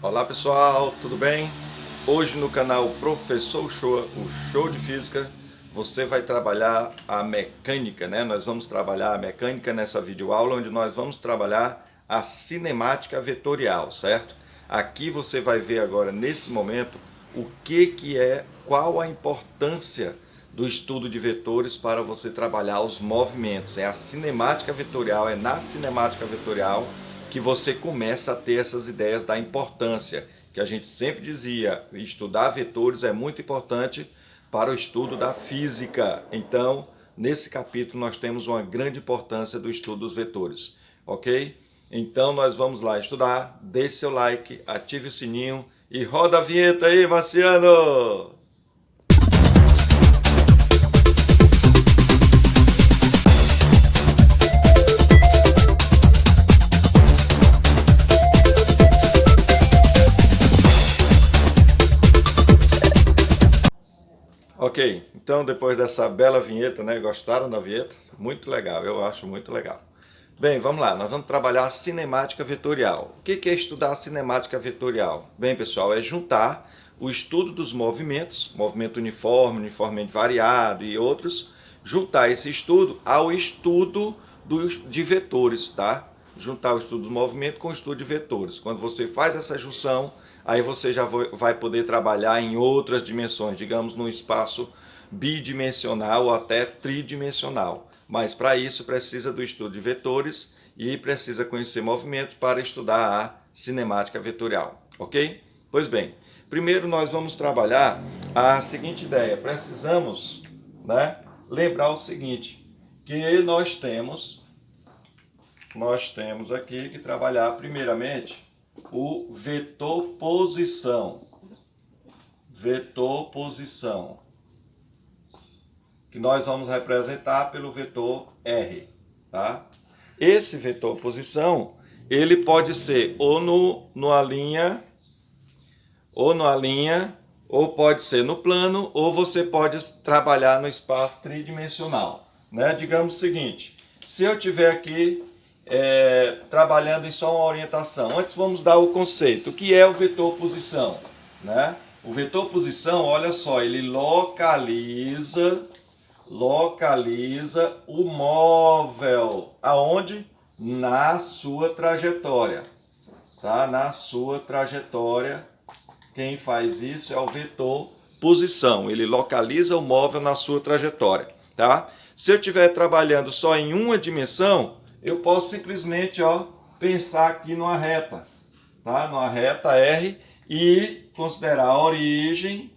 Olá pessoal, tudo bem? Hoje no canal Professor Show, o show de física, você vai trabalhar a mecânica, né? Nós vamos trabalhar a mecânica nessa videoaula, onde nós vamos trabalhar a cinemática vetorial, certo? Aqui você vai ver agora, nesse momento, o que é, qual a importância do estudo de vetores para você trabalhar os movimentos. É a cinemática vetorial, é na cinemática vetorial que você começa a ter essas ideias da importância, que a gente sempre dizia, estudar vetores é muito importante para o estudo da física. Então, nesse capítulo nós temos uma grande importância do estudo dos vetores, ok? Então nós vamos lá estudar, deixe seu like, ative o sininho e roda a vinheta aí, Marciano! Ok, então depois dessa bela vinheta, né? Gostaram da vinheta? Muito legal, eu acho muito legal. Bem, vamos lá, nós vamos trabalhar a cinemática vetorial. O que é estudar a cinemática vetorial? Bem, pessoal, é juntar o estudo dos movimentos, movimento uniforme, uniformemente variado e outros, juntar esse estudo ao estudo de vetores, tá? Juntar o estudo do movimento com o estudo de vetores. Quando você faz essa junção, aí você já vai poder trabalhar em outras dimensões, digamos num espaço bidimensional ou até tridimensional. Mas para isso precisa do estudo de vetores e precisa conhecer movimentos para estudar a cinemática vetorial, ok? Pois bem, primeiro nós vamos trabalhar a seguinte ideia. Precisamos, né, lembrar o seguinte, que nós temos aqui que trabalhar primeiramente o vetor posição. Vetor posição, que nós vamos representar pelo vetor R, tá? Esse vetor posição, ele pode ser ou numa linha, ou pode ser no plano, ou você pode trabalhar no espaço tridimensional, né? Digamos o seguinte, se eu tiver aqui trabalhando em só uma orientação, antes vamos dar o conceito, o que é o vetor posição, né? O vetor posição, olha só, ele localiza o móvel. Aonde? Na sua trajetória. Tá? Na sua trajetória. Quem faz isso é o vetor posição. Ele localiza o móvel na sua trajetória. Tá? Se eu estiver trabalhando só em uma dimensão, eu posso simplesmente pensar aqui numa reta. Tá? Numa reta R e considerar a origem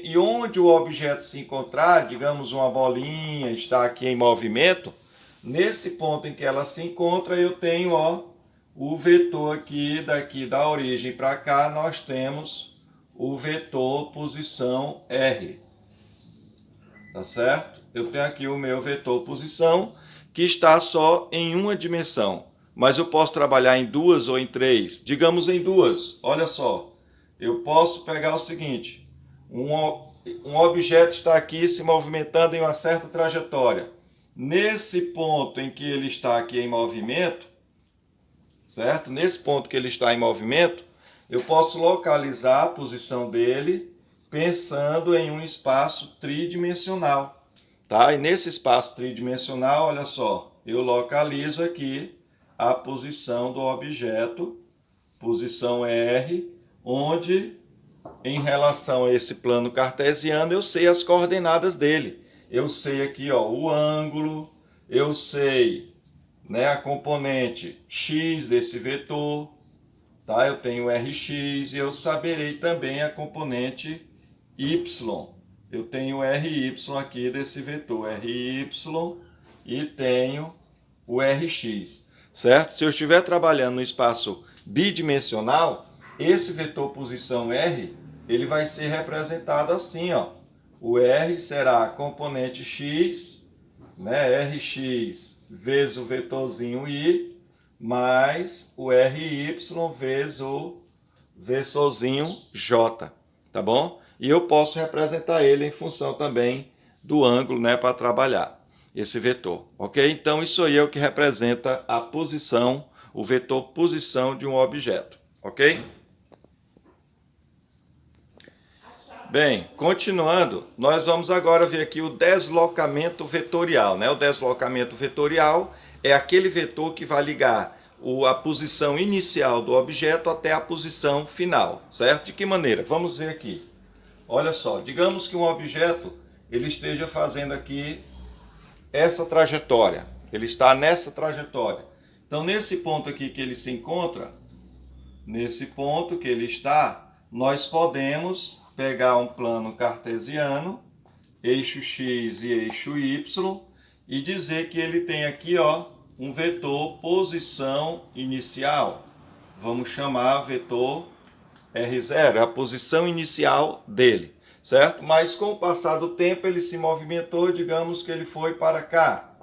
e onde o objeto se encontrar, digamos uma bolinha está aqui em movimento, nesse ponto em que ela se encontra eu tenho o vetor aqui, daqui da origem para cá nós temos o vetor posição R, tá certo? Eu tenho aqui o meu vetor posição que está só em uma dimensão, mas eu posso trabalhar em duas ou em três, digamos em duas, olha só, eu posso pegar o seguinte, um objeto está aqui se movimentando em uma certa trajetória. Nesse ponto em que ele está aqui em movimento, certo? Nesse ponto que ele está em movimento, eu posso localizar a posição dele pensando em um espaço tridimensional. Tá? E nesse espaço tridimensional, olha só, eu localizo aqui a posição do objeto, posição R, onde em relação a esse plano cartesiano, eu sei as coordenadas dele. Eu sei aqui o ângulo, eu sei, né, a componente x desse vetor, tá? Eu tenho Rx e eu saberei também a componente y. Eu tenho Ry aqui desse vetor, Ry e tenho o Rx, certo? Se eu estiver trabalhando no espaço bidimensional, esse vetor posição R, ele vai ser representado assim, O R será a componente x, né, Rx vezes o vetorzinho y, mais o Ry vezes o vetorzinho j, tá bom? E eu posso representar ele em função também do ângulo, né, para trabalhar esse vetor, ok? Então isso aí é o que representa a posição, o vetor posição de um objeto, ok? Bem, continuando, nós vamos agora ver aqui o deslocamento vetorial, né? O deslocamento vetorial é aquele vetor que vai ligar a posição inicial do objeto até a posição final, certo? De que maneira? Vamos ver aqui. Olha só, digamos que um objeto ele esteja fazendo aqui essa trajetória, ele está nessa trajetória. Então, nesse ponto aqui que ele se encontra, nesse ponto que ele está, nós podemos pegar um plano cartesiano, eixo x e eixo y, e dizer que ele tem aqui, ó, um vetor posição inicial. Vamos chamar vetor R0, é a posição inicial dele, certo? Mas com o passar do tempo ele se movimentou, digamos que ele foi para cá,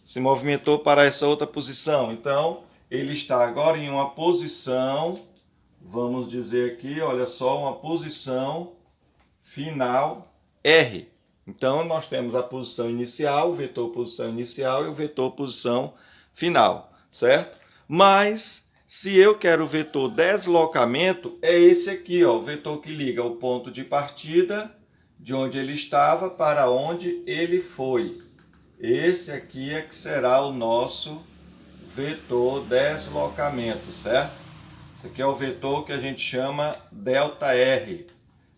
se movimentou para essa outra posição. Então, ele está agora em uma posição, vamos dizer aqui, olha só, uma posição final R. Então, nós temos a posição inicial, o vetor posição inicial e o vetor posição final, certo? Mas, se eu quero o vetor deslocamento, é esse aqui, ó, o vetor que liga o ponto de partida, de onde ele estava, para onde ele foi. Esse aqui é que será o nosso vetor deslocamento, certo? Esse aqui é o vetor que a gente chama ΔR,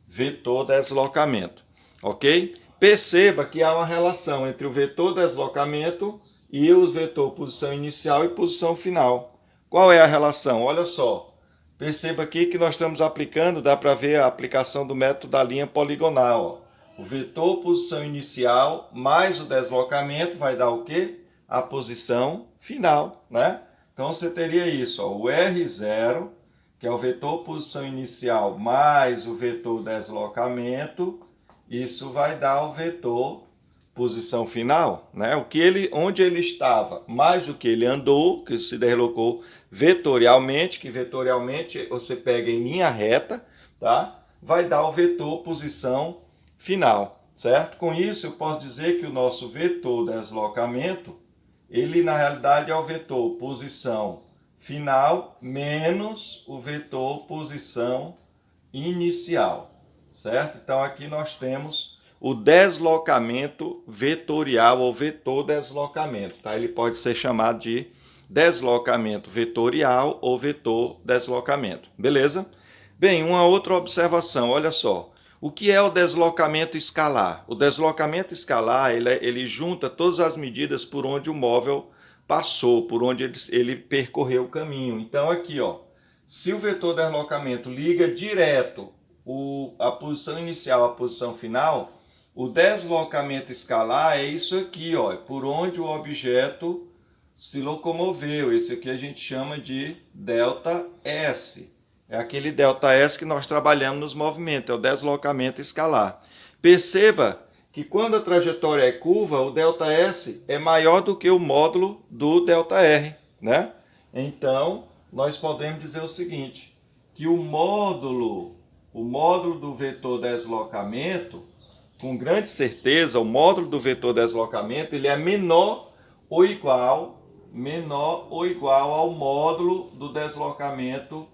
vetor deslocamento, ok? Perceba que há uma relação entre o vetor deslocamento e o vetor posição inicial e posição final. Qual é a relação? Olha só, perceba aqui que nós estamos aplicando, dá para ver a aplicação do método da linha poligonal. Ó. O vetor posição inicial mais o deslocamento vai dar o quê? A posição final, né? Então você teria isso, ó, o R0, que é o vetor posição inicial mais o vetor deslocamento, isso vai dar o vetor posição final, né? Onde ele estava, mais o que ele andou, que se deslocou vetorialmente, que vetorialmente você pega em linha reta, tá? Vai dar o vetor posição final, certo? Com isso eu posso dizer que o nosso vetor deslocamento, ele na realidade é o vetor posição final menos o vetor posição inicial, certo? Então aqui nós temos o deslocamento vetorial ou vetor deslocamento, tá? Ele pode ser chamado de deslocamento vetorial ou vetor deslocamento, beleza? Bem, uma outra observação, olha só. O que é o deslocamento escalar? O deslocamento escalar, ele junta todas as medidas por onde o móvel passou, por onde ele percorreu o caminho. Então aqui, ó, se o vetor deslocamento liga direto a posição inicial à posição final, o deslocamento escalar é isso aqui, ó, por onde o objeto se locomoveu. Esse aqui a gente chama de ΔS. É aquele ΔS que nós trabalhamos nos movimentos, é o deslocamento escalar. Perceba que quando a trajetória é curva, o ΔS é maior do que o módulo do ΔR, né? Então, nós podemos dizer o seguinte, que o módulo do vetor deslocamento, com grande certeza, o módulo do vetor deslocamento, ele é menor ou igual ao módulo do deslocamento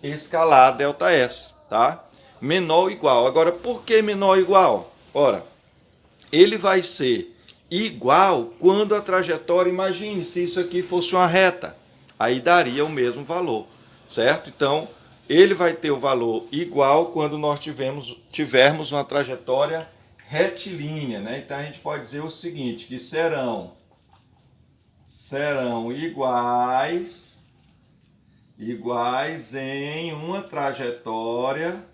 escalar ΔS, tá? Menor ou igual. Agora, por que menor ou igual? Ora, ele vai ser igual quando a trajetória, imagine se isso aqui fosse uma reta, aí daria o mesmo valor, certo? Então, ele vai ter o valor igual quando nós tivermos uma trajetória retilínea, né? Então, a gente pode dizer o seguinte, que serão iguais em uma trajetória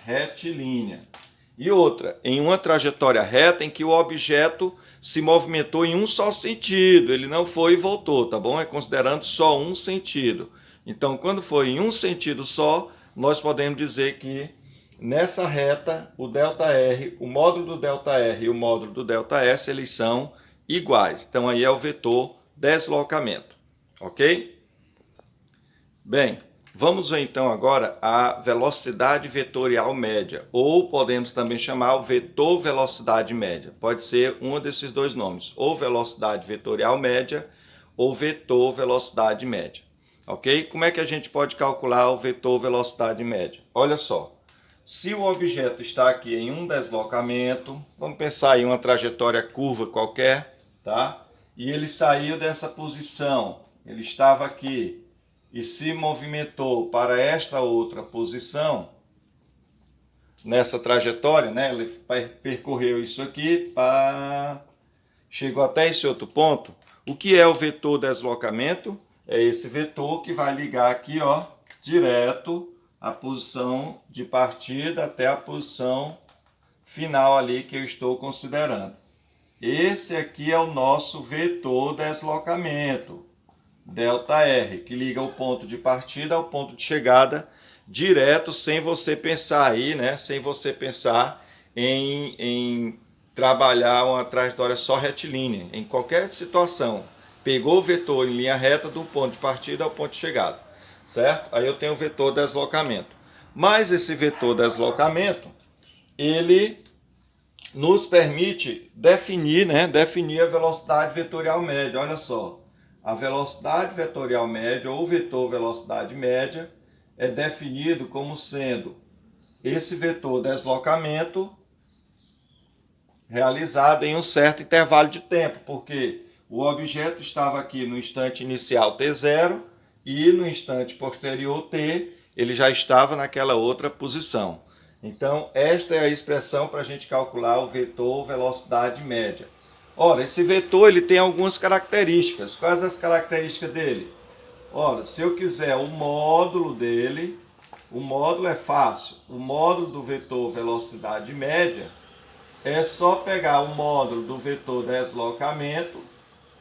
retilínea. E outra, em uma trajetória reta em que o objeto se movimentou em um só sentido, ele não foi e voltou, tá bom? É considerando só um sentido. Então, quando for em um sentido só, nós podemos dizer que nessa reta, o ΔR, o módulo do ΔR e o módulo do ΔS, eles são iguais. Então, aí é o vetor deslocamento, ok? Bem, vamos ver então agora a velocidade vetorial média, ou podemos também chamar o vetor velocidade média. Pode ser um desses dois nomes, ou velocidade vetorial média, ou vetor velocidade média. Ok? Como é que a gente pode calcular o vetor velocidade média? Olha só, Se o objeto está aqui em um deslocamento, vamos pensar em uma trajetória curva qualquer, tá? E ele saiu dessa posição, ele estava aqui e se movimentou para esta outra posição, nessa trajetória, né? Ele percorreu isso aqui, chegou até esse outro ponto. O que é o vetor deslocamento? É esse vetor que vai ligar aqui, ó, direto a posição de partida até a posição final ali que eu estou considerando. Esse aqui é o nosso vetor deslocamento, ΔR, que liga o ponto de partida ao ponto de chegada direto, sem você pensar aí, né? Sem você pensar em trabalhar uma trajetória só retilínea. Em qualquer situação, pegou o vetor em linha reta do ponto de partida ao ponto de chegada, certo? Aí eu tenho o vetor deslocamento. Mas esse vetor deslocamento, ele nos permite definir, né? Definir a velocidade vetorial média. Olha só, a velocidade vetorial média ou vetor velocidade média é definido como sendo esse vetor deslocamento realizado em um certo intervalo de tempo, porque o objeto estava aqui no instante inicial t0 e no instante posterior t, ele já estava naquela outra posição. Então, esta é a expressão para a gente calcular o vetor velocidade média. Ora, esse vetor ele tem algumas características. Quais as características dele? Ora, se eu quiser o módulo dele, o módulo é fácil. O módulo do vetor velocidade média é só pegar o módulo do vetor deslocamento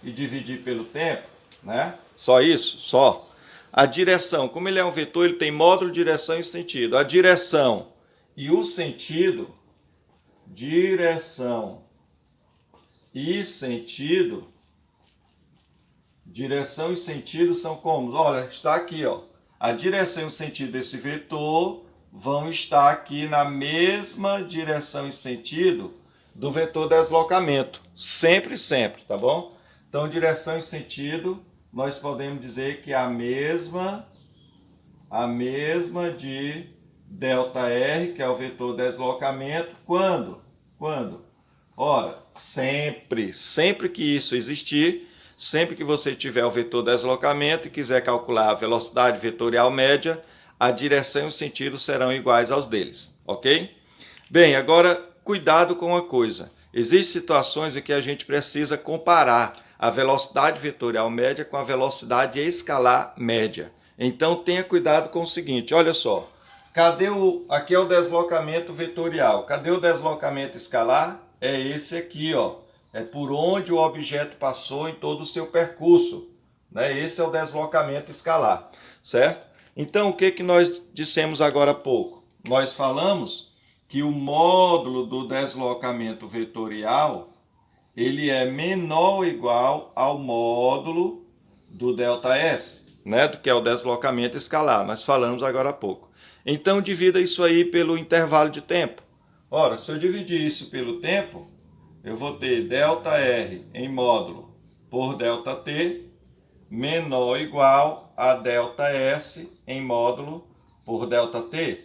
e dividir pelo tempo, né? Só isso? Só. A direção, como ele é um vetor, ele tem módulo, direção e sentido. A direção e o sentido, direção e sentido são como? Olha, está aqui, ó. A direção e o sentido desse vetor vão estar aqui na mesma direção e sentido do vetor deslocamento. Sempre, sempre, tá bom? Então, direção e sentido, nós podemos dizer que é a mesma de ΔR, que é o vetor deslocamento, quando? Ora, sempre que isso existir, sempre que você tiver o vetor deslocamento e quiser calcular a velocidade vetorial média, a direção e o sentido serão iguais aos deles, ok? Bem, agora cuidado com uma coisa. Existem situações em que a gente precisa comparar a velocidade vetorial média com a velocidade escalar média. Então tenha cuidado com o seguinte, olha só. Aqui é o deslocamento vetorial. Cadê o deslocamento escalar? É esse aqui, ó. É por onde o objeto passou em todo o seu percurso, né? Esse é o deslocamento escalar, certo? Então, o que nós dissemos agora há pouco? Nós falamos que o módulo do deslocamento vetorial, ele é menor ou igual ao módulo do ΔS, né? Do que é o deslocamento escalar. Nós falamos agora há pouco. Então, divida isso aí pelo intervalo de tempo. Ora, se eu dividir isso pelo tempo, eu vou ter ΔR em módulo por ΔT menor ou igual a ΔS em módulo por ΔT,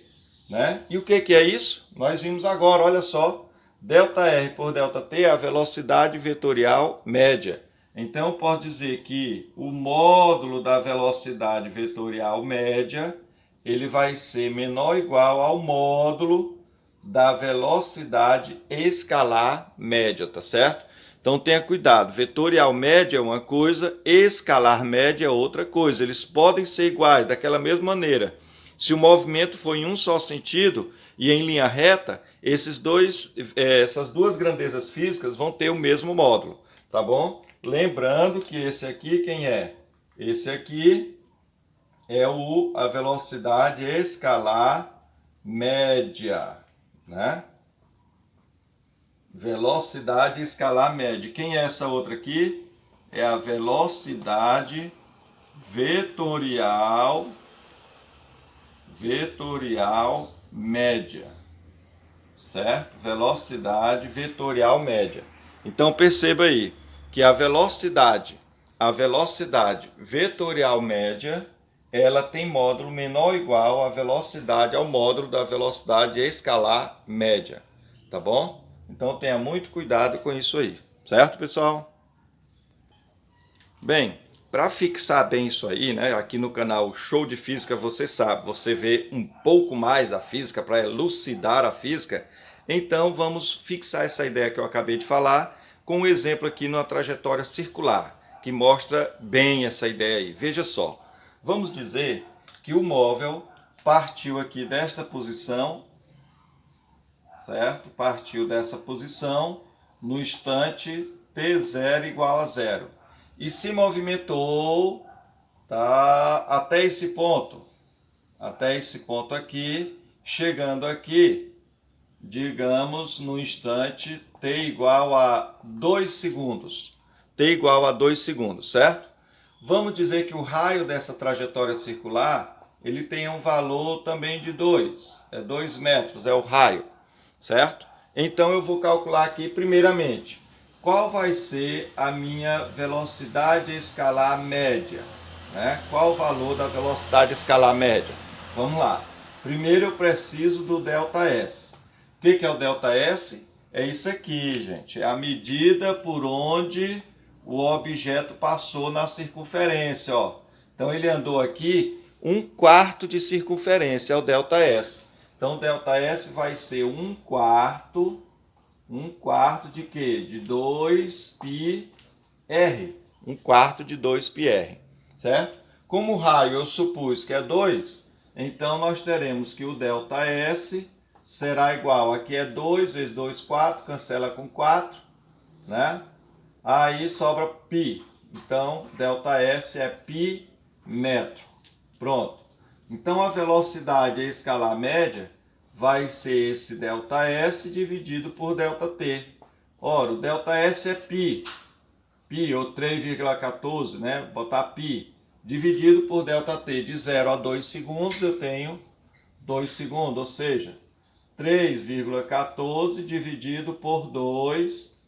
né? E o que é isso? Nós vimos agora, olha só, ΔR por ΔT é a velocidade vetorial média. Então, eu posso dizer que o módulo da velocidade vetorial média, ele vai ser menor ou igual ao módulo da velocidade escalar média, tá certo? Então tenha cuidado, vetorial média é uma coisa, escalar média é outra coisa. Eles podem ser iguais daquela mesma maneira. Se o movimento for em um só sentido e em linha reta, essas duas grandezas físicas vão ter o mesmo módulo, tá bom? Lembrando que esse aqui, quem é? Esse aqui é a velocidade escalar média, né? Velocidade escalar média. Quem é essa outra aqui? É a velocidade vetorial média, certo? Velocidade vetorial média. Então perceba aí que a velocidade vetorial média, ela tem módulo menor ou igual à velocidade, ao módulo da velocidade escalar média, tá bom? Então tenha muito cuidado com isso aí, certo, pessoal? Bem, para fixar bem isso aí, né, aqui no canal Show de Física, você sabe, você vê um pouco mais da física, para elucidar a física, então vamos fixar essa ideia que eu acabei de falar com um exemplo aqui numa trajetória circular, que mostra bem essa ideia aí. Veja só, vamos dizer que o móvel partiu aqui desta posição, certo? Partiu dessa posição no instante t0 igual a 0 e se movimentou, tá, até esse ponto aqui, chegando aqui, digamos, no instante t igual a 2 segundos. T igual a 2 segundos, certo? Vamos dizer que o raio dessa trajetória circular, ele tem um valor também de 2. É 2 metros, é o raio, certo? Então eu vou calcular aqui primeiramente qual vai ser a minha velocidade escalar média, né? Qual o valor da velocidade escalar média? Vamos lá. Primeiro eu preciso do ΔS. O que é o ΔS? É isso aqui, gente. É a medida por onde o objeto passou na circunferência, ó. Então ele andou aqui 1/4 de circunferência, é o ΔS. Então o ΔS vai ser 1/4 de quê? De 2πr. 1/4 de 2πr, certo? Como o raio eu supus que é 2, então nós teremos que o ΔS será igual, aqui é 2 vezes 2, 4, cancela com 4, né? Aí sobra π. Então, ΔS é π metro. Pronto. Então, a velocidade escalar média vai ser esse ΔS dividido por ΔT. Ora, o ΔS é π. Π, ou 3,14, né? Vou botar π. Dividido por ΔT. De 0 a 2 segundos, eu tenho 2 segundos. Ou seja, 3,14 dividido por 2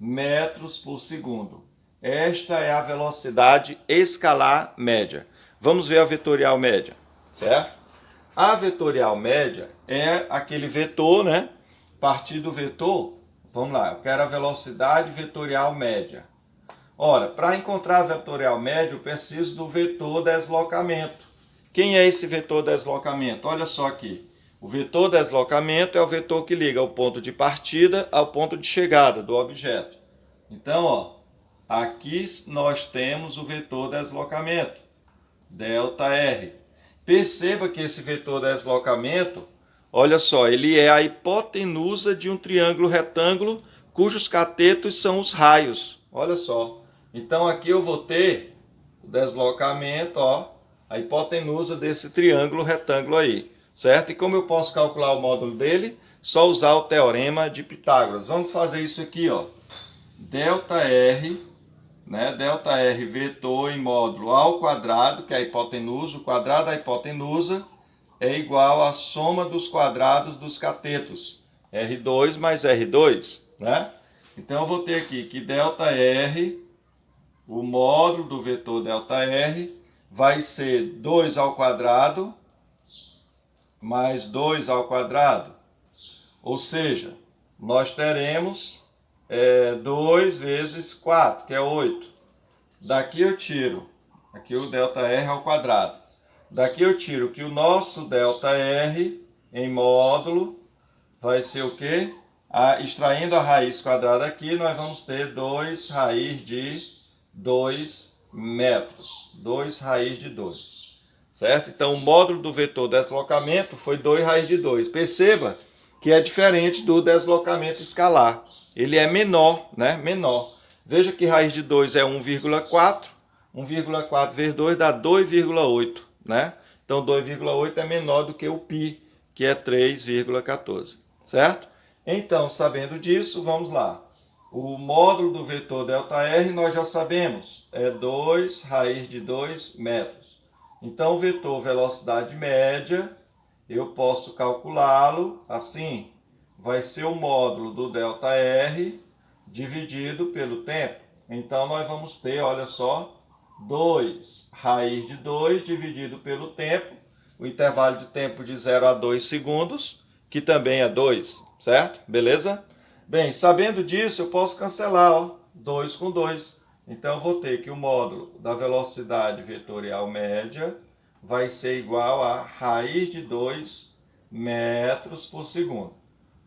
metros por segundo. Esta é a velocidade escalar média. Vamos ver a vetorial média, certo? A vetorial média é aquele vetor, né? A partir do vetor, vamos lá, eu quero a velocidade vetorial média. Ora, para encontrar a vetorial média, eu preciso do vetor deslocamento. Quem é esse vetor deslocamento? Olha só aqui. O vetor deslocamento é o vetor que liga o ponto de partida ao ponto de chegada do objeto. Então, ó, aqui nós temos o vetor deslocamento, ΔR. Perceba que esse vetor deslocamento, olha só, ele é a hipotenusa de um triângulo retângulo cujos catetos são os raios. Olha só. Então aqui eu vou ter o deslocamento, ó, a hipotenusa desse triângulo retângulo aí, certo? E como eu posso calcular o módulo dele? Só usar o teorema de Pitágoras. Vamos fazer isso aqui, ó. ΔR, né? ΔR vetor em módulo ao quadrado, que é a hipotenusa, o quadrado da hipotenusa é igual à soma dos quadrados dos catetos, R2 mais R2, né? Então eu vou ter aqui que ΔR, o módulo do vetor ΔR, vai ser 2 ao quadrado mais 2 ao quadrado. Ou seja, nós teremos 2 vezes 4, que é 8. Daqui eu tiro, aqui o ΔR ao quadrado. Daqui eu tiro que o nosso ΔR em módulo vai ser o quê? Extraindo a raiz quadrada aqui, nós vamos ter 2 raiz de 2 metros. 2 raiz de 2. Certo? Então, o módulo do vetor deslocamento foi 2 raiz de 2. Perceba que é diferente do deslocamento escalar. Ele é menor, né? Menor. Veja que raiz de 2 é 1,4. 1,4 vezes 2 dá 2,8, né? Então, 2,8 é menor do que o π, que é 3,14, certo? Então, sabendo disso, vamos lá. O módulo do vetor ΔR nós já sabemos, é 2 raiz de 2 metros. Então, o vetor velocidade média, eu posso calculá-lo assim, vai ser o módulo do ΔR dividido pelo tempo. Então, nós vamos ter, olha só, 2 raiz de 2 dividido pelo tempo, o intervalo de tempo de 0 a 2 segundos, que também é 2, certo? Beleza? Bem, sabendo disso, eu posso cancelar, ó, 2 com 2. Então, eu vou ter que o módulo da velocidade vetorial média vai ser igual a raiz de 2 metros por segundo,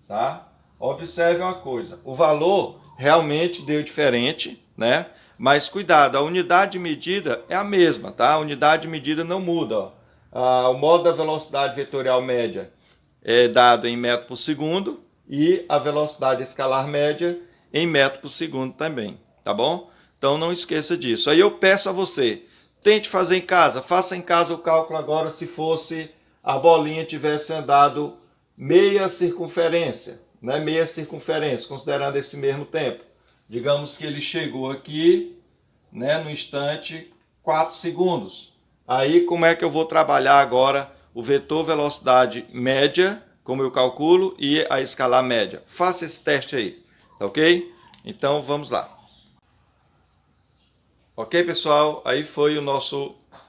tá? Observe uma coisa, o valor realmente deu diferente, né? Mas cuidado, a unidade de medida é a mesma, tá? A unidade de medida não muda, ó. O módulo da velocidade vetorial média é dado em metro por segundo e a velocidade escalar média em metro por segundo também, tá bom? Então não esqueça disso. Aí eu peço a você, tente fazer em casa, faça em casa o cálculo agora se fosse a bolinha tivesse andado meia circunferência, né? Meia circunferência, considerando esse mesmo tempo. Digamos que ele chegou aqui, né, no instante 4 segundos. Aí como é que eu vou trabalhar agora o vetor velocidade média, como eu calculo, e a escalar média? Faça esse teste aí, tá ok? Então vamos lá. Ok, pessoal? Aí foi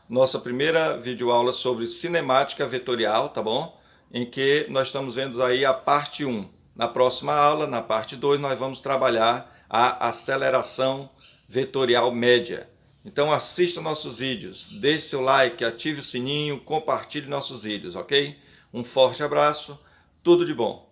nossa primeira videoaula sobre cinemática vetorial, tá bom? Em que nós estamos vendo aí a parte 1. Na próxima aula, na parte 2, nós vamos trabalhar a aceleração vetorial média. Então assista nossos vídeos, deixe seu like, ative o sininho, compartilhe nossos vídeos, ok? Um forte abraço, tudo de bom!